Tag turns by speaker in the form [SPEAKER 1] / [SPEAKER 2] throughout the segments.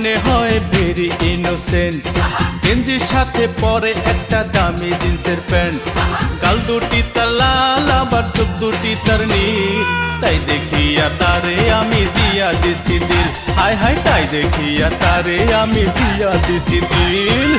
[SPEAKER 1] মনে হয় very innocent. গেঞ্জির সাথে পরে একটা দামি জিন্সের প্যান্ট, গাল দুটি তার লাল আবার চোখ দুটি তার নীল। তাই দেখিয়া তারে আমি দিয়া দিছি দিল, হায় হায় তাই দেখিয়া তারে আমি দিয়া দিছি দিল।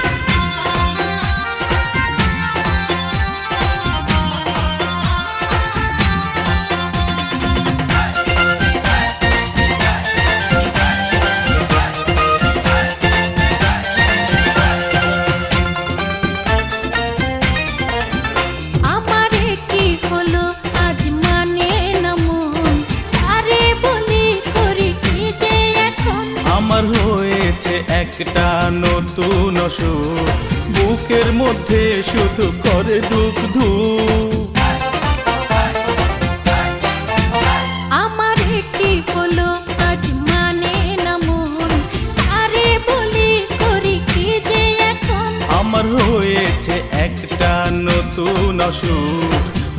[SPEAKER 1] আমার হয়েছে একটা নতুন অসুখ, বুকের মধ্যে শুধু করে দুঃখ ধুক।
[SPEAKER 2] আমার কি হলো আজ মানে না মন, আরে বলি করি কি যে এখন।
[SPEAKER 1] আমার হয়েছে একটা নতুন অসুখ,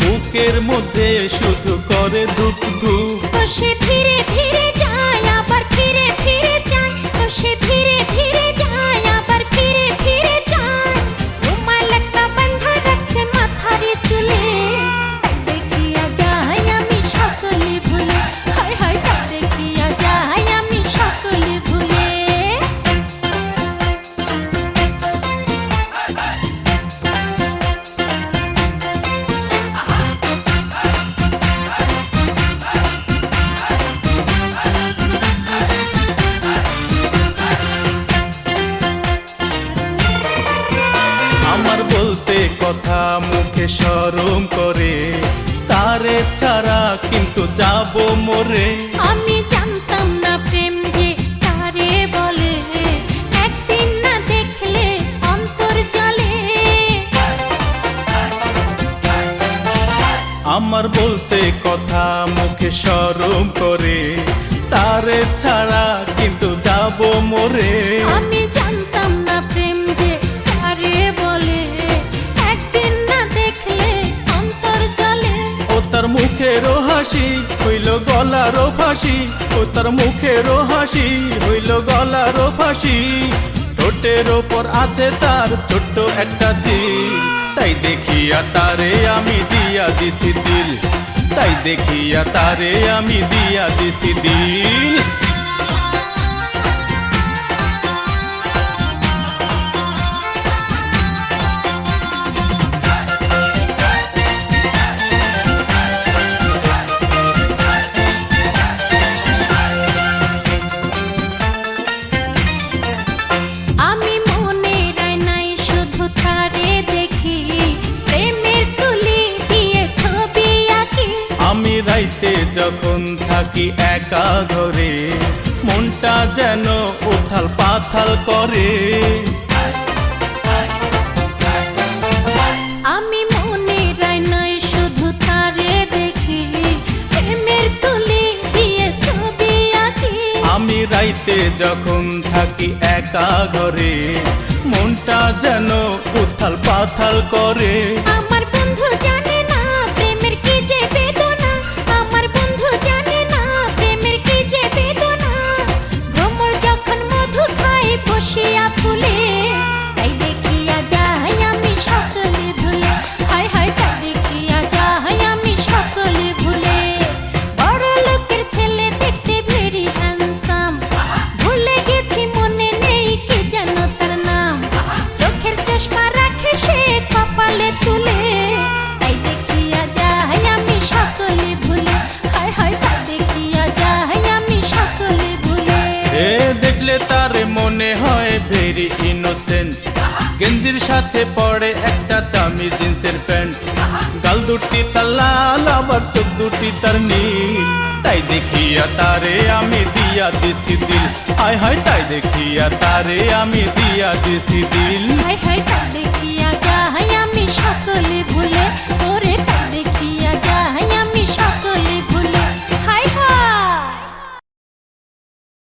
[SPEAKER 1] বুকের মধ্যে শুধু করে দুঃখ ধুক।
[SPEAKER 2] সে ধীরে ধীরে যায় আবার ফিরে ফিরে যায়, সে ধীরে ধীরে যায় আবার ফিরে ফিরে যায়। রুমাল একটা বাঁধা রাখছে মাথার চুলে, দেখিয়া যায় আমি সকলে ভুলে, হায় হায় দেখিয়া যায় আমি সকলে ভুলে।
[SPEAKER 1] আমার বলতে কথা মুখে শরম করে, তারে ছাড়া কিন্তু যাব মরে।
[SPEAKER 2] আমি জানতাম না প্রেম যে তারে বলে, একদিন না দেখলে অন্তর জ্বলে।
[SPEAKER 1] আমার বলতে কথা মুখে শরম করে, তারে ছাড়া কিন্তু যাব মরে।
[SPEAKER 2] আমি জানতাম না প্রেম যে তারে বলে, একদিন না দেখলে অন্তর জ্বলে।
[SPEAKER 1] ও তার মুখেরও হাসি হইল গলারও ফাঁসি, ও তার মুখেরও হাসি হইল গলারও ফাঁসি। ঠোঁটের ওপর আছে তার ছোট্ট একটা তিল, তাই দেখিয়া তারে আমি দিয়া দিছি দিল, তাই দেখিয়া তারে আমি দিয়া দিছি দিল।
[SPEAKER 2] আমি মনের আয়নায় শুধু তারে দেখি, প্রেমের তুলি দিয়ে ছবি আঁকি।
[SPEAKER 1] আমি রাইতে যখন থাকি একা ঘরে, মনটা যেন উথাল পাথাল করে।
[SPEAKER 2] আমি মনের আয়নায় শুধু তারে দেখি, প্রেমের তুলি দিয়ে ছবি আঁকি।
[SPEAKER 1] আমি রাইতে যখন থাকি একা ঘরে, মনটা যেন উথাল পাথাল করে।
[SPEAKER 2] আমার বন্ধু জানে না প্রেমের কি যে বেদনা, আমার বন্ধু জানে না প্রেমের কি যে বেদনা। ভ্রমর যখন মধু খায় বসিয়া ফুলে, তাই দেখিয়া যাই আমি সকলে ভুলে, হায় হায় তাই দেখিয়া যাই আমি সকলে ভুলে। বড় লোকের ছেলে দেখতে ভেরি হ্যান্ডসাম, ভুলে গেছি মনে নেই কি যেন তার নাম। চোখের চশমা রাখে সে কপালে তুলে, তাই দেখিয়া যাই আমি সকলে ভুলে, হায় হায় তাই দেখিয়া যাই আমি সকলে ভুলে।
[SPEAKER 1] এ দেখলে তারে মনে হয় ভেরি ইনোসেন্ট। গেঞ্জির সাথে পরে একটা দামি জিন্সের প্যান্ট, গাল দুটি তার লাল আবার চোখ দুটি তার নীল। তাই দেখিয়া তারে আমি দিয়া দিছি দিল, হায় হায় তাই দেখিয়া তারে আমি দিয়া দিছি দিল।
[SPEAKER 2] হায় হায় তাই দেখিয়া যাই আমি সকলে ভুলে,